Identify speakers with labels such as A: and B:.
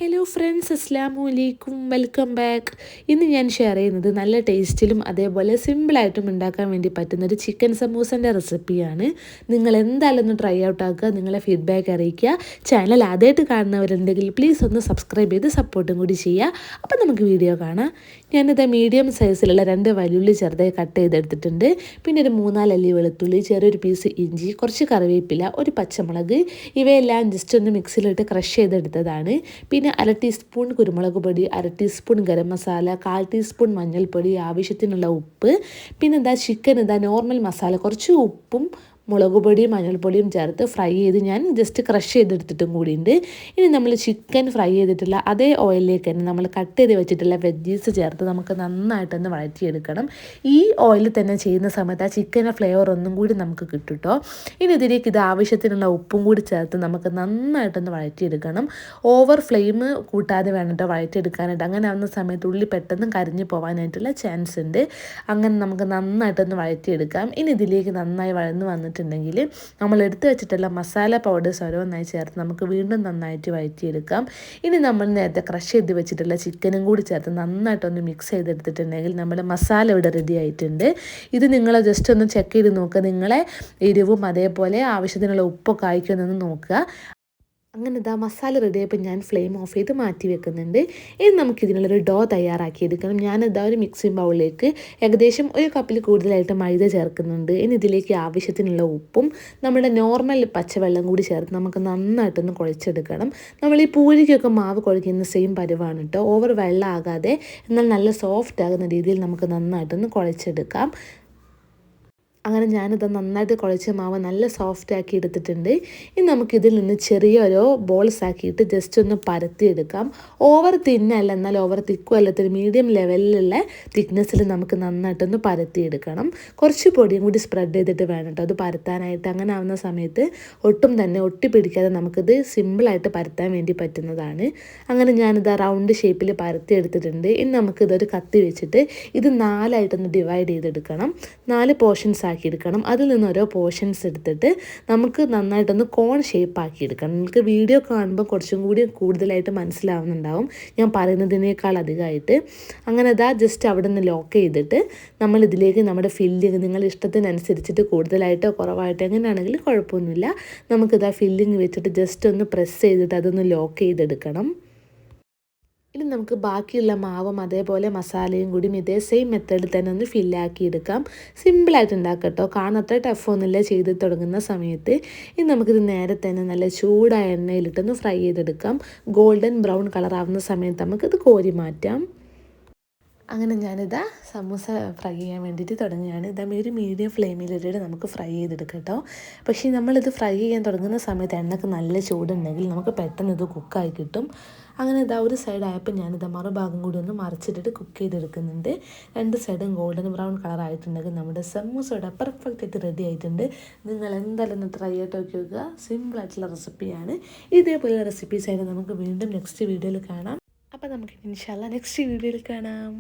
A: Hello friends, അസ്സലാമു അലൈക്കും, welcome back. ഇന്ന് ഞാൻ ഷെയർ ചെയ്യുന്നത് നല്ല ടേസ്റ്റിലും അതേപോലെ സിമ്പിളായിട്ടും ഉണ്ടാക്കാൻ വേണ്ടി പറ്റുന്നൊരു ചിക്കൻ സമൂസൻ്റെ റെസിപ്പിയാണ്. നിങ്ങൾ എന്തായാലും ഒന്ന് ട്രൈ ഔട്ട് ആക്കുക, നിങ്ങളെ ഫീഡ്ബാക്ക് അറിയിക്കുക. ചാനൽ ആദ്യമായിട്ട് കാണുന്നവരുണ്ടെങ്കിൽ പ്ലീസ് ഒന്ന് സബ്സ്ക്രൈബ് ചെയ്ത് സപ്പോർട്ടും കൂടി ചെയ്യുക. അപ്പോൾ നമുക്ക് വീഡിയോ കാണാം. ഞാനിത് മീഡിയം സൈസിലുള്ള 2 വലിയുള്ളി ചെറുതായി കട്ട് ചെയ്തെടുത്തിട്ടുണ്ട്. പിന്നെ ഒരു 3-4 അല്ലി വെളുത്തുള്ളി, ചെറിയൊരു പീസ് ഇഞ്ചി, കുറച്ച് കറിവേപ്പില, ഒരു പച്ചമുളക്, ഇവയെല്ലാം ജസ്റ്റ് ഒന്ന് മിക്സിയിലിട്ട് ക്രഷ് ചെയ്തെടുത്തതാണ്. പിന്നെ 1/2 ടീസ്പൂൺ കുരുമുളക് പൊടി, 1/2 ടീസ്പൂൺ ഗരം മസാല, 1/4 ടീസ്പൂൺ മഞ്ഞൾപ്പൊടി, ആവശ്യത്തിനുള്ള ഉപ്പ്. പിന്നെ ചിക്കൻ നോർമൽ മസാല, കുറച്ച് ഉപ്പും മുളക് പൊടിയും മഞ്ഞൾപ്പൊടിയും ചേർത്ത് ഫ്രൈ ചെയ്ത് ഞാൻ ജസ്റ്റ് ക്രഷ് ചെയ്തെടുത്തിട്ടും കൂടിയുണ്ട്. ഇനി നമ്മൾ ചിക്കൻ ഫ്രൈ ചെയ്തിട്ടുള്ള അതേ ഓയിലിലേക്ക് തന്നെ നമ്മൾ കട്ട് ചെയ്ത് വെച്ചിട്ടുള്ള വെജീസ് ചേർത്ത് നമുക്ക് നന്നായിട്ടൊന്ന് വഴറ്റിയെടുക്കണം. ഈ ഓയിൽ തന്നെ ചെയ്യുന്ന സമയത്ത് ആ ചിക്കൻ്റെ ഫ്ലേവർ ഒന്നും കൂടി നമുക്ക് കിട്ടും കേട്ടോ. ഇനി ഇതിലേക്ക് ആവശ്യത്തിനുള്ള ഉപ്പും കൂടി ചേർത്ത് നമുക്ക് നന്നായിട്ടൊന്ന് വഴറ്റിയെടുക്കണം. ഓവർ ഫ്ലെയിം കൂട്ടാതെ വേണം കേട്ടോ വഴറ്റിയെടുക്കാനായിട്ട്. അങ്ങനെ ആവുന്ന സമയത്ത് ഉള്ളി പെട്ടെന്ന് കരിഞ്ഞു പോകാനായിട്ടുള്ള ചാൻസ് ഉണ്ട്. അങ്ങനെ നമുക്ക് നന്നായിട്ടൊന്ന് വഴറ്റിയെടുക്കാം. ഇനി ഇതിലേക്ക് നന്നായി വഴന്ന് വന്നിട്ടുണ്ടെങ്കിൽ നമ്മൾ എടുത്തു വെച്ചിട്ടുള്ള മസാല പൗഡേഴ്സ് ഓരോന്നായി ചേർത്ത് നമുക്ക് വീണ്ടും നന്നായിട്ട് വഴറ്റിയെടുക്കാം. ഇനി നമ്മൾ നേരത്തെ ക്രഷ് ചെയ്ത് വെച്ചിട്ടുള്ള ചിക്കനും കൂടി ചേർത്ത് നന്നായിട്ടൊന്ന് മിക്സ് ചെയ്തെടുത്തിട്ടുണ്ടെങ്കിൽ നമ്മുടെ മസാല ഇവിടെ റെഡി ആയിട്ടുണ്ട്. ഇത് നിങ്ങൾ ജസ്റ്റ് ഒന്ന് ചെക്ക് ചെയ്ത് നോക്കുക, നിങ്ങളെ എരിവും അതേപോലെ ആവശ്യത്തിനുള്ള ഉപ്പൊക്കെ ആയിക്കൊന്നൊന്ന് നോക്കുക. അങ്ങനെ മസാല റെഡിയായപ്പോൾ ഞാൻ ഫ്ലെയിം ഓഫ് ചെയ്ത് മാറ്റി വെക്കുന്നുണ്ട്. ഇനി നമുക്കിതിനുള്ളൊരു ഡോ തയ്യാറാക്കിയെടുക്കണം. ഒരു മിക്സിംഗ് ബൗളിലേക്ക് ഏകദേശം 1 കപ്പിൽ കൂടുതലായിട്ട് മൈദ ചേർക്കുന്നുണ്ട്. ഇനി ഇതിലേക്ക് ആവശ്യത്തിനുള്ള ഉപ്പും നമ്മുടെ നോർമൽ പച്ചവെള്ളം കൂടി ചേർത്ത് നമുക്ക് നന്നായിട്ടൊന്ന് കുഴച്ചെടുക്കണം. നമ്മൾ ഈ പൂരിക്കൊക്കെ മാവ് കുഴയ്ക്കുന്ന സെയിം പരുവാണ് കേട്ടോ. ഓവർ വെള്ളം ആകാതെ എന്നാൽ നല്ല സോഫ്റ്റ് ആകുന്ന രീതിയിൽ നമുക്ക് നന്നായിട്ടൊന്ന് കുഴച്ചെടുക്കാം. അങ്ങനെ ഞാനിത് നന്നായിട്ട് കുഴച്ച മാവ് നല്ല സോഫ്റ്റ് ആക്കി എടുത്തിട്ടുണ്ട്. ഇനി നമുക്കിതിൽ നിന്ന് ചെറിയൊരു ബോൾസ് ആക്കിയിട്ട് ജസ്റ്റ് ഒന്ന് പരത്തിയെടുക്കാം. ഓവർ തിന്നല്ല എന്നാൽ ഓവർ തിക്കും അല്ലാത്തൊരു മീഡിയം ലെവലിലുള്ള തിക്നെസ്സിൽ നമുക്ക് നന്നായിട്ടൊന്ന് പരത്തിയെടുക്കണം. കുറച്ച് പൊടിയും കൂടി സ്പ്രെഡ് ചെയ്തിട്ട് വേണം കേട്ടോ അത് പരത്താനായിട്ട്. അങ്ങനെ ആവുന്ന സമയത്ത് ഒട്ടും തന്നെ ഒട്ടിപ്പിടിക്കാതെ നമുക്കിത് സിമ്പിളായിട്ട് പരത്താൻ വേണ്ടി പറ്റുന്നതാണ്. അങ്ങനെ ഞാനിത് റൗണ്ട് ഷേപ്പിൽ പരത്തിയെടുത്തിട്ടുണ്ട്. ഇനി നമുക്കിതൊരു കത്തി വെച്ചിട്ട് ഇത് 4ആയിട്ടൊന്ന് ഡിവൈഡ് ചെയ്തെടുക്കണം. 4 പോർഷൻസ് ആക്കിയെടുക്കണം. അതിൽ നിന്ന് ഓരോ പോർഷൻസ് എടുത്തിട്ട് നമുക്ക് നന്നായിട്ടൊന്ന് കോൺ ഷേപ്പ് ആക്കിയെടുക്കണം. നിങ്ങൾക്ക് വീഡിയോ കാണുമ്പോൾ കുറച്ചും കൂടി കൂടുതലായിട്ട് മനസ്സിലാവുന്നുണ്ടാവും ഞാൻ പറയുന്നതിനേക്കാൾ അധികമായിട്ട്. അങ്ങനെ ജസ്റ്റ് അവിടെ നിന്ന് ലോക്ക് ചെയ്തിട്ട് നമ്മൾ ഇതിലേക്ക് നമ്മുടെ ഫില്ലിങ് നിങ്ങളുടെ ഇഷ്ടത്തിനനുസരിച്ചിട്ട് കൂടുതലായിട്ടോ കുറവായിട്ടോ എങ്ങനെയാണെങ്കിലും കുഴപ്പമൊന്നുമില്ല. നമുക്കിത് ഫില്ലിങ് വെച്ചിട്ട് ജസ്റ്റ് ഒന്ന് പ്രസ് ചെയ്തിട്ട് അതൊന്ന് ലോക്ക് ചെയ്തെടുക്കണം. ഇനി നമുക്ക് ബാക്കിയുള്ള മാവും അതേപോലെ മസാലയും കൂടി ഇതേ സെയിം മെത്തേഡിൽ തന്നെ ഒന്ന് ഫില്ലാക്കി എടുക്കാം. സിമ്പിളായിട്ട് ഉണ്ടാക്കാം കേട്ടോ, കാണാത്ത ടഫൊന്നുമില്ല ചെയ്ത് തുടങ്ങുന്ന സമയത്ത്. ഇനി നമുക്കിത് നേരെ തന്നെ നല്ല ചൂടായ എണ്ണയിലിട്ടൊന്ന് ഫ്രൈ ചെയ്തെടുക്കാം. ഗോൾഡൻ ബ്രൗൺ കളർ ആവുന്ന സമയത്ത് നമുക്കിത് കോരി മാറ്റാം. അങ്ങനെ സമൂസ ഫ്രൈ ചെയ്യാൻ വേണ്ടിയിട്ട് തുടങ്ങുകയാണ്. ഒരു മീഡിയം ഫ്ലെയിമിലിട്ടിട്ട് നമുക്ക് ഫ്രൈ ചെയ്തെടുക്കാം കേട്ടോ. പക്ഷേ നമ്മളിത് ഫ്രൈ ചെയ്യാൻ തുടങ്ങുന്ന സമയത്ത് എണ്ണക്ക് നല്ല ചൂടുണ്ടെങ്കിൽ നമുക്ക് പെട്ടെന്ന് ഇത് കുക്കായി കിട്ടും. അങ്ങനെ ഒരു സൈഡായപ്പോൾ മറുഭാഗം കൂടി ഒന്ന് മറിച്ചിട്ടിട്ട് കുക്ക് ചെയ്തെടുക്കുന്നുണ്ട്. 2 സൈഡും ഗോൾഡൻ ബ്രൗൺ കളർ ആയിട്ടുണ്ടെങ്കിൽ നമ്മുടെ സമൂസയുടെ പെർഫെക്റ്റ് ആയിട്ട് റെഡി ആയിട്ടുണ്ട്. നിങ്ങൾ എന്തായാലും ഒന്ന് ട്രൈ ആയിട്ട് നോക്കി നോക്കുക. സിമ്പിളായിട്ടുള്ള റെസിപ്പിയാണ്. ഇതേപോലെയുള്ള റെസിപ്പീസായിട്ട് നമുക്ക് വീണ്ടും നെക്സ്റ്റ് വീഡിയോയിൽ കാണാം. അപ്പോൾ നമുക്ക് ഇൻഷാ അല്ലാഹ് നെക്സ്റ്റ് വീഡിയോയിൽ കാണാം.